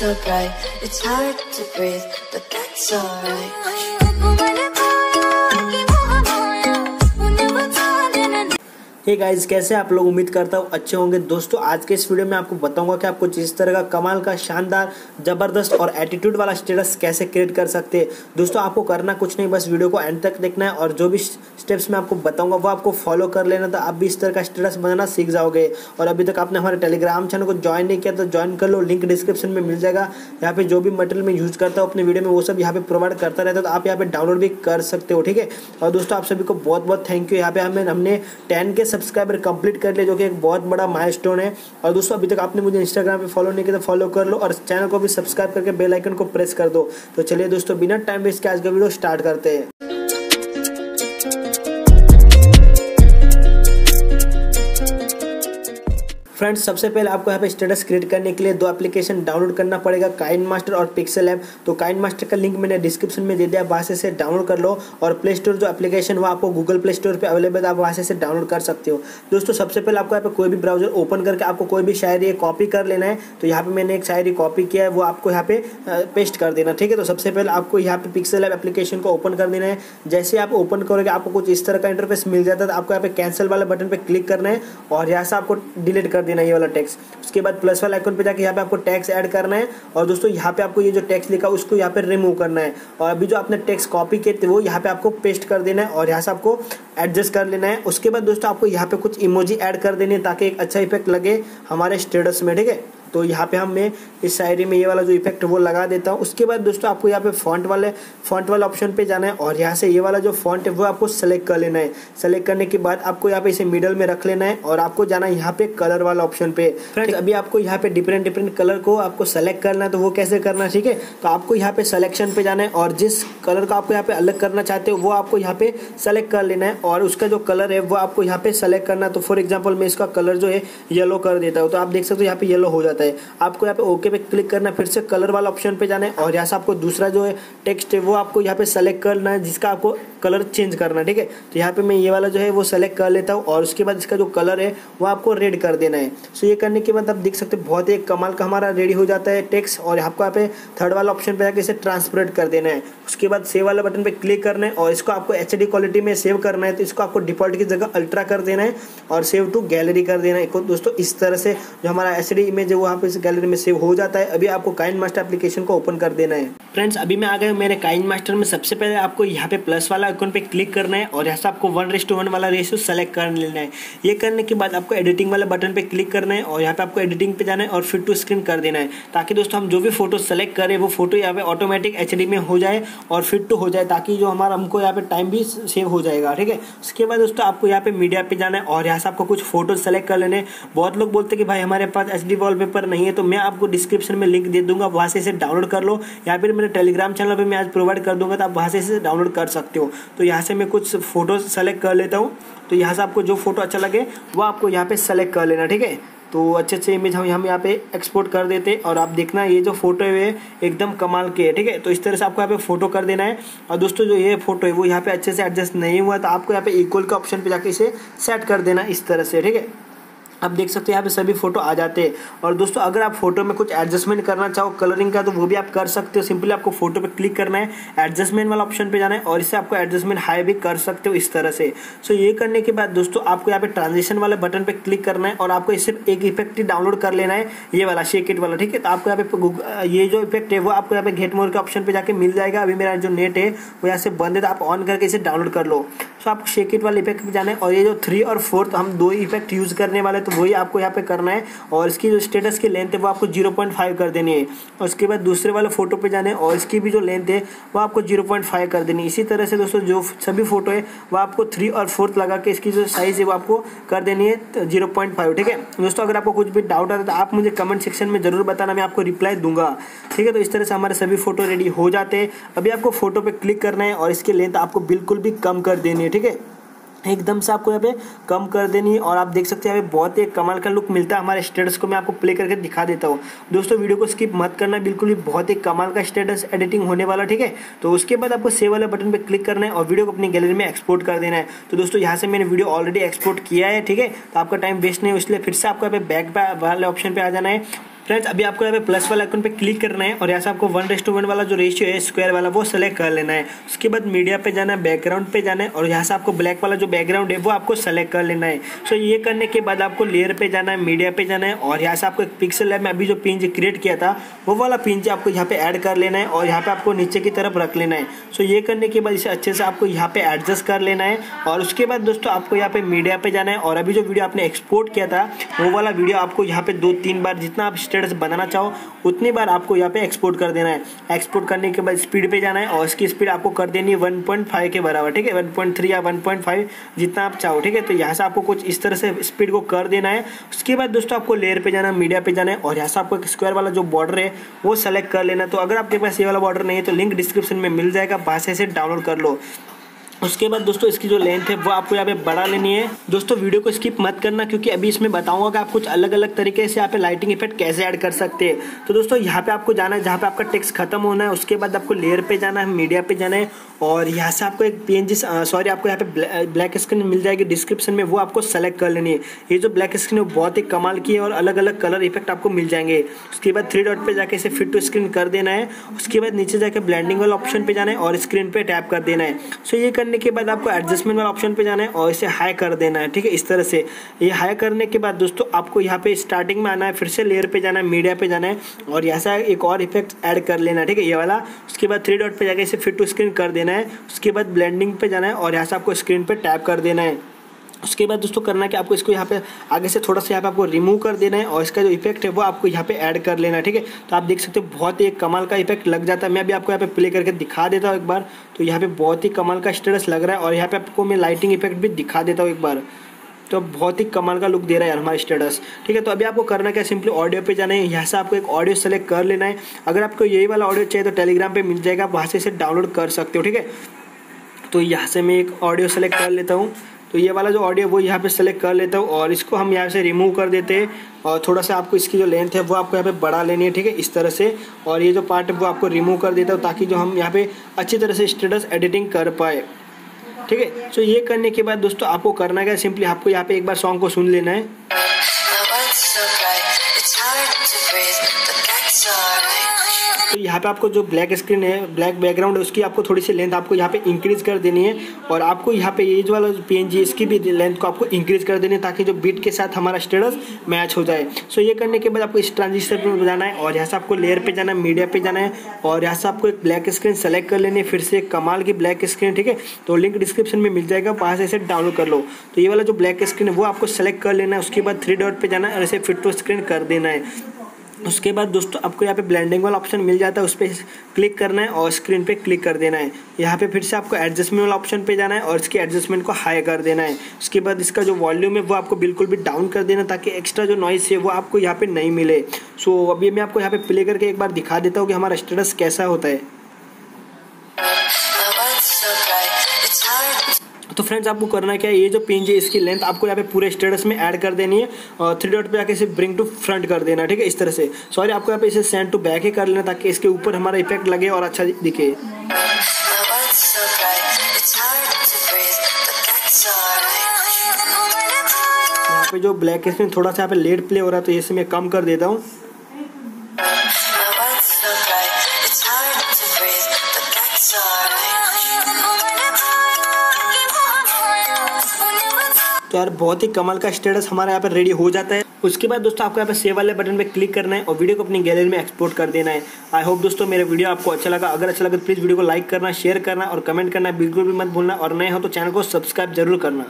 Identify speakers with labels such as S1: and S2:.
S1: Hey guys, कैसे आप लोग? उम्मीद करता हूँ अच्छे होंगे। दोस्तों, आज के इस वीडियो में आपको बताऊंगा कि आप कुछ इस तरह का कमाल का, शानदार, ज़बरदस्त और एटीट्यूड वाला स्टेटस कैसे क्रिएट कर सकते हैं। दोस्तों, आपको करना कुछ नहीं, बस वीडियो को एंड तक देखना है और जो भी स्टेप्स मैं आपको बताऊंगा वो आपको फॉलो कर लेना, तो आप भी इस तरह का स्टेटस बनाना सीख जाओगे। और अभी तक आपने हमारे टेलीग्राम चैनल को ज्वाइन नहीं किया तो ज्वाइन कर लो, लिंक डिस्क्रिप्शन में मिल जाएगा। यहाँ पे जो भी मटेरियल मैं यूज़ करता हूँ अपने वीडियो में वो सब यहाँ पे प्रोवाइड करता रहता है, तो आप यहाँ पे डाउनलोड भी कर सकते हो, ठीक है। और दोस्तों, आप सभी को बहुत बहुत थैंक यू। यहाँ पे हमने 10K सब्सक्राइबर कंप्लीट कर लिया, जो कि एक बहुत बड़ा माइलस्टोन है। और दोस्तों, अभी तक आपने मुझे इंस्टाग्राम पे फॉलो नहीं किया तो फॉलो कर लो और चैनल को भी सब्सक्राइब करके बेल आइकन को प्रेस कर दो। तो चलिए दोस्तों, बिना टाइम वेस्ट के आज का वीडियो स्टार्ट करते हैं। फ्रेंड्स, सबसे पहले आपको यहाँ पे स्टेटस क्रिएट करने के लिए दो एप्लीकेशन डाउनलोड करना पड़ेगा, काइनमास्टर और पिक्सल ऐप। तो काइनमास्टर का लिंक मैंने डिस्क्रिप्शन में दे दिया, वहाँ से डाउनलोड कर लो। और प्ले स्टोर जो एप्लीकेशन वो आपको गूगल प्ले स्टोर पे अवेलेबल है, आप वहाँ से डाउनलोड कर सकते हो। दोस्तों, सबसे पहले आपको यहाँ पे कोई भी ब्राउजर ओपन करके आपको कोई भी शायरी कॉपी कर लेना है। तो यहाँ पे मैंने एक शायरी कॉपी किया है, वो आपको यहाँ पे पेस्ट कर देना, ठीक है। तो सबसे पहले आपको यहाँ पे पिक्सल ऐप एप्लीकेशन को ओपन कर देना है। जैसे आप ओपन करोगे आपको कुछ इस तरह का इंटरफेस मिल जाता है, तो आपको यहाँ पे कैंसिल वाले बटन पे क्लिक करना है और यहाँ से आपको डिलीट कर देना है ये वाला टेक्स्ट। उसके बाद प्लस वाला आइकन पे जाके यहाँ पे आपको टैक्स ऐड करना है। और दोस्तों, यहाँ पे आपको ये जो टैक्स लिखा उसको यहाँ पे रिमूव करना है। और अभी जो आपने टैक्स कॉपी किए थे वो यहाँ पे आपको पेस्ट कर देना है और यहाँ से आपको एडजस्ट कर लेना है। उसके बाद दोस्तों, आपको यहाँ पे कुछ इमोजी ऐड कर देने ताकि एक अच्छा इफेक्ट लगे हमारे स्टेटस में, ठीक है। तो यहाँ पे मैं इस शायरी में ये वाला जो इफेक्ट वो लगा देता हूँ। उसके बाद दोस्तों, आपको यहाँ पे फॉन्ट वाले ऑप्शन पे जाना है और यहाँ से ये वाला जो फॉन्ट है वो आपको सेलेक्ट कर लेना है। सेलेक्ट करने के बाद आपको यहाँ पे इसे मिडल में रख लेना है और आपको जाना है यहाँ पे कलर वाला ऑप्शन पे। फ्रेंड्स, अभी आपको यहाँ पे डिफरेंट कलर को आपको सेलेक्ट करना है, तो वो कैसे करना है, ठीक है। तो आपको यहाँ पे सिलेक्शन पे जाना है और जिस कलर का आपको यहाँ पे अलग करना चाहते हो वो आपको यहाँ पे सेलेक्ट कर लेना है और उसका जो कलर है वो आपको यहाँ पे सेलेक्ट करना है। तो फॉर एग्जाम्पल मैं इसका कलर जो है येलो कर देता हूँ, तो आप देख सकते हो यहाँ पे येलो हो जाता है। आपको यहाँ पे ओके पे क्लिक करना है, फिर से कलर वाला ऑप्शन पे जाना है और यहाँ से आपको दूसरा जो है टेक्स्ट है वो आपको यहाँ पे सेलेक्ट करना है, जिसका आपको कलर चेंज करना है, ठीक है। तो यहाँ पे मैं ये वाला जो है वो सेलेक्ट कर लेता हूँ और उसके बाद इसका जो कलर है वो आपको रेड कर देना है। सो ये करने के बाद आप देख सकते हो बहुत ही कमाल का हमारा रेडी हो जाता है टेक्स्ट। और आपको यहाँ पे थर्ड वाला ऑप्शन पे जाकर इसे ट्रांसपेरेंट कर देना है। उसके बाद सेव वाला बटन पे क्लिक करना है और इसको आपको HD क्वालिटी में सेव करना है। तो इसको आपको डिफॉल्ट की जगह अल्ट्रा कर देना है और सेव टू गैलरी कर देना है। दोस्तों, इस तरह से जो हमारा HD इमेज है वो यहाँ पे इस गैलरी में सेव हो जाता है। अभी आपको काइनमास्टर एप्लीकेशन को ओपन कर देना है। फ्रेंड्स, अभी मैं आ गया मेरे काइनमास्टर में। सबसे पहले आपको यहाँ पे प्लस वाला आइकन पे क्लिक करना है और यहाँ से आपको 1:1 वाला रेशियो सेलेक्ट कर लेना है। ये करने के बाद आपको एडिटिंग वाले बटन पे क्लिक करना है और यहाँ पे आपको एडिटिंग पे जाना है और फिट टू स्क्रीन कर देना है, ताकि दोस्तों हम जो भी फोटो सेलेक्ट करें वो फोटो यहाँ पे ऑटोमेटिक HD में हो जाए और फिट टू हो जाए, ताकि जो हमारा हमको यहाँ पे टाइम भी सेव हो जाएगा, ठीक है। उसके बाद दोस्तों, आपको यहाँ पे मीडिया पे जाना है और यहाँ से आपको कुछ फोटो सेलेक्ट कर लेने। बहुत लोग बोलते हैं कि भाई हमारे पास HD वॉलपेपर नहीं है, तो मैं आपको डिस्क्रिप्शन में लिंक दे दूंगा, वहाँ से इसे डाउनलोड कर लो। यहाँ पे मेरे टेलीग्राम चैनल पे मैं आज प्रोवाइड कर दूंगा, तो आप वहाँ से इसे डाउनलोड कर सकते हो। तो यहाँ से मैं कुछ फोटो सेलेक्ट कर लेता हूँ। तो यहाँ से आपको जो फोटो अच्छा लगे वो आपको यहाँ पे सेलेक्ट कर लेना, ठीक है। तो अच्छे इमेज हम यहाँ पे एक्सपोर्ट कर देते हैं और आप देखना ये जो फोटो है एकदम कमाल के है, ठीक है। तो इस तरह से आपको यहाँ पे फोटो कर देना है। और दोस्तों, जो ये फोटो है वो यहाँ पे अच्छे से एडजस्ट नहीं हुआ, तो आपको यहाँ पे इक्वल का ऑप्शन पे जाके इसे सेट कर देना इस तरह से, ठीक है। आप देख सकते हैं यहाँ पे सभी फोटो आ जाते हैं। और दोस्तों, अगर आप फोटो में कुछ एडजस्टमेंट करना चाहो कलरिंग का, तो वो भी आप कर सकते हो। सिंपली आपको फोटो पे क्लिक करना है, एडजस्टमेंट वाला ऑप्शन पे जाना है और इससे आपको एडजस्टमेंट हाई भी कर सकते हो इस तरह से। सो ये करने के बाद दोस्तों, आपको यहाँ पे ट्रांजिशन वाले बटन पे क्लिक करना है और आपको सिर्फ एक इफेक्ट ही डाउनलोड कर लेना है, ये वाला शेक इट वाला, ठीक है। तो आपको यहाँ पे ये जो इफेक्ट है वो आपको यहाँ पे गेट मोर के ऑप्शन पे जाके मिल जाएगा। अभी मेरा जो नेट है वो यहाँ से बंद है, तो आप ऑन करके इसे डाउनलोड कर लो। सो आपको शेक इट वाले इफेक्ट पे जाना है और ये जो 3 और 4 हम 2 इफेक्ट यूज करने वाले, तो वही आपको यहाँ पे करना है। और इसकी जो स्टेटस की लेंथ है वो आपको 0.5 कर देनी है। और उसके बाद दूसरे वाले फोटो पे जाना है और इसकी भी जो लेंथ है वो आपको 0.5 कर देनी है। इसी तरह से दोस्तों, जो सभी फोटो है वो आपको 3 और 4 लगा के इसकी जो साइज है वो आपको कर देनी है 0.5, ठीक है। दोस्तों, अगर आपको कुछ भी डाउट आता है तो आप मुझे कमेंट सेक्शन में जरूर बताना, मैं आपको रिप्लाई दूंगा, ठीक है। तो इस तरह से हमारे सभी फोटो रेडी हो जाते हैं। अभी आपको फोटो पे क्लिक करना है और इसकी लेंथ आपको बिल्कुल भी कम कर देनी है, ठीक है। एकदम से आपको यहाँ पे कम कर देनी है और आप देख सकते हैं यहाँ पे बहुत ही कमाल का लुक मिलता है हमारे स्टेटस को। मैं आपको प्ले करके दिखा देता हूँ। दोस्तों, वीडियो को स्किप मत करना, बिल्कुल भी बहुत ही कमाल का स्टेटस एडिटिंग होने वाला, ठीक है। तो उसके बाद आपको सेव वाले बटन पे क्लिक करना है और वीडियो को अपनी गैलरी में एक्सपोर्ट कर देना है। तो दोस्तों, यहाँ से मैंने वीडियो ऑलरेडी एक्सपोर्ट किया है, ठीक है। तो आपका टाइम वेस्ट नहीं हो, इसलिए फिर से आपको यहाँ पे बैक वाले ऑप्शन पे आ जाना है फ्रेंड्स अभी आपको यहाँ पे प्लस वाला आइकन पे क्लिक करना है और यहाँ से आपको 1:1 वाला जो रेशियो है स्क्वायर वाला वो सेलेक्ट कर लेना है। उसके बाद मीडिया पे जाना है, बैकग्राउंड पे जाना है और यहाँ से आपको ब्लैक वाला जो बैकग्राउंड है वो आपको सेलेक्ट कर लेना है। सो ये करने के बाद आपको लेयर पे जाना है, मीडिया पे जाना है और यहाँ से आपको एक पिक्सल लैब में अभी जो पिंज क्रिएट किया था वो वाला पिंज आपको यहाँ पे ऐड कर लेना है और यहाँ पे आपको नीचे की तरफ रख लेना है। सो ये करने के बाद इसे अच्छे से आपको यहाँ पे एडजस्ट कर लेना है और उसके बाद दोस्तों आपको यहाँ पे मीडिया पे जाना है और अभी जो वीडियो आपने एक्सपोर्ट किया था वो वाला वीडियो आपको यहाँ पे 2-3 बार जितना आप स्टेटस बनाना चाहो उतनी बार आपको यहाँ पे एक्सपोर्ट कर देना है। एक्सपोर्ट करने के बाद स्पीड पे जाना है और इसकी स्पीड आपको कर देनी है 1.5 के बराबर, ठीक है, 1.3 या 1.5 जितना आप चाहो, ठीक है। तो यहाँ से आपको कुछ इस तरह से स्पीड को कर देना है। उसके बाद दोस्तों आपको लेयर पे जाना है, मीडिया पे जाना है और यहाँ से आपको एक स्क्वायर वाला जो बॉर्डर है वो सेलेक्ट कर लेना है। तो अगर आपके पास ये वाला बॉर्डर नहीं है तो लिंक डिस्क्रिप्शन में मिल जाएगा, वहाँ से डाउनलोड कर लो। उसके बाद दोस्तों इसकी जो लेंथ है वो आपको यहाँ पे बढ़ा लेनी है। दोस्तों वीडियो को स्किप मत करना क्योंकि अभी इसमें बताऊंगा कि आप कुछ अलग अलग तरीके से यहाँ पे लाइटिंग इफेक्ट कैसे ऐड कर सकते हैं। तो दोस्तों यहाँ पे आपको जाना है जहाँ पे आपका टेक्स्ट खत्म होना है, उसके बाद आपको लेयर पे जाना है, मीडिया पे जाना है और यहाँ से आपको एक PNG आपको यहाँ पे ब्लैक स्क्रीन मिल जाएगी डिस्क्रिप्शन में, वो आपको सेलेक्ट कर लेनी है। ये जो ब्लैक स्क्रीन है वो बहुत ही कमाल की है और अलग अलग कलर इफेक्ट आपको मिल जाएंगे। उसके बाद 3 डॉट पे जाके इसे फिट टू स्क्रीन कर देना है। उसके बाद नीचे जाके ब्लेंडिंग वाला ऑप्शन पे जाना है और स्क्रीन पे टैप कर देना है। सो ये करने के बाद आपको एडजस्टमेंट वाला ऑप्शन पे जाना है और इसे हाई कर देना है, ठीक है, इस तरह से। ये हाई करने के बाद दोस्तों आपको यहाँ पे स्टार्टिंग में आना है, फिर से लेयर पे जाना है, मीडिया पे जाना है और यहाँ से एक और इफेक्ट ऐड कर लेना है, ठीक है, ये वाला। उसके बाद 3 डॉट पे जाके इसे फिट टू स्क्रीन कर देना है। उसके बाद ब्लेंडिंग पे जाना है और यहाँ से आपको स्क्रीन पे टैप कर देना है। उसके बाद दोस्तों करना है कि आपको इसको यहाँ पे आगे से थोड़ा सा यहाँ पे आपको रिमूव कर देना है और इसका जो इफेक्ट है वो आपको यहाँ पे ऐड कर लेना है, ठीक है। तो आप देख सकते हो बहुत ही एक कमाल का इफेक्ट लग जाता है। मैं भी आपको यहाँ पे प्ले करके दिखा देता हूँ एक बार। तो यहाँ पे बहुत ही कमाल का स्टेटस लग रहा है और यहाँ पे आपको मैं लाइटिंग इफेक्ट भी दिखा देता हूँ एक बार। तो बहुत ही कमाल का लुक दे रहा है यार हमारा स्टेटस, ठीक है। तो अभी आपको करना क्या, सिंपली ऑडियो पे जाना है, यहाँ से आपको एक ऑडियो सेलेक्ट कर लेना है। अगर आपको यही वाला ऑडियो चाहिए तो टेलीग्राम पे मिल जाएगा, वहाँ से इसे डाउनलोड कर सकते हो, ठीक है। तो यहाँ से मैं एक ऑडियो सेलेक्ट कर लेता हूँ। तो ये वाला जो ऑडियो वो यहाँ पे सेलेक्ट कर लेता हूँ और इसको हम यहाँ से रिमूव कर देते हैं और थोड़ा सा आपको इसकी जो लेंथ है वो आपको यहाँ पे बढ़ा लेनी है, ठीक है, इस तरह से। और ये जो पार्ट है वो आपको रिमूव कर देता हूँ ताकि जो हम यहाँ पे अच्छी तरह से स्टेटस एडिटिंग कर पाए, ठीक है। सो ये करने के बाद दोस्तों आपको करना क्या, सिंपली आपको यहाँ पे एक बार सॉन्ग को सुन लेना है। तो यहाँ पे आपको जो ब्लैक स्क्रीन है, ब्लैक बैकग्राउंड है, उसकी आपको थोड़ी सी लेंथ आपको यहाँ पे इंक्रीज कर देनी है और आपको यहाँ पे ये जो वाला PNG इसकी भी लेंथ को आपको इंक्रीज कर देनी है ताकि जो बीट के साथ हमारा स्टेटस मैच हो जाए। सो ये करने के बाद आपको इस ट्रांजिस्टर पे जाना है और यहाँ से आपको लेयर पे जाना है, मीडिया पे जाना है और यहाँ से आपको एक ब्लैक स्क्रीन सेलेक्ट कर लेनी है, फिर से एक कमाल की ब्लैक स्क्रीन, ठीक है। तो लिंक डिस्क्रिप्शन में मिल जाएगा, वहाँ से इसे डाउनलोड कर लो। तो ये वाला जो ब्लैक स्क्रीन है वो आपको सेलेक्ट कर लेना है। उसके बाद 3 डॉट पे जाना है और इसे फिट टू स्क्रीन कर देना है। उसके बाद दोस्तों आपको यहाँ पे ब्लेंडिंग वाला ऑप्शन मिल जाता है, उस पर क्लिक करना है और स्क्रीन पे क्लिक कर देना है। यहाँ पे फिर से आपको एडजस्टमेंट वाला ऑप्शन पे जाना है और इसकी एडजस्टमेंट को हाई कर देना है। उसके बाद इसका जो वॉल्यूम है वो आपको बिल्कुल भी डाउन कर देना ताकि एक्स्ट्रा जो नॉइस है वो आपको यहाँ पे नहीं मिले। सो अभी मैं आपको यहाँ पे प्ले करके एक बार दिखा देता हूँ कि हमारा स्टेटस कैसा होता है। तो फ्रेंड्स आपको करना क्या है, ये जो PNG है इसकी लेंथ आपको यहाँ पे पूरे स्टेटस में ऐड कर देनी है और 3 डॉट पे जाके इसे ब्रिंग टू फ्रंट कर देना, ठीक है, इस तरह से। सॉरी, आपको यहाँ पे इसे सेंड टू बैक ही कर लेना ताकि इसके ऊपर हमारा इफेक्ट लगे और अच्छा दिखे। यहाँ पे जो ब्लैक स्क्रीन थोड़ा सा यहाँ पे लेट प्ले हो रहा है तो इसे मैं कम कर देता हूँ। तो यार बहुत ही कमाल का स्टेटस हमारा यहाँ पर रेडी हो जाता है। उसके बाद दोस्तों आपको यहाँ पे सेव वाले बटन पे क्लिक करना है और वीडियो को अपनी गैलरी में एक्सपोर्ट कर देना है। आई होप दोस्तों मेरे वीडियो आपको अच्छा लगा। अगर अच्छा लगा तो प्लीज़ वीडियो को लाइक करना, शेयर करना और कमेंट करना बिल्कुल भी मत भूलना और नए हो तो चैनल को सब्सक्राइब जरूर करना।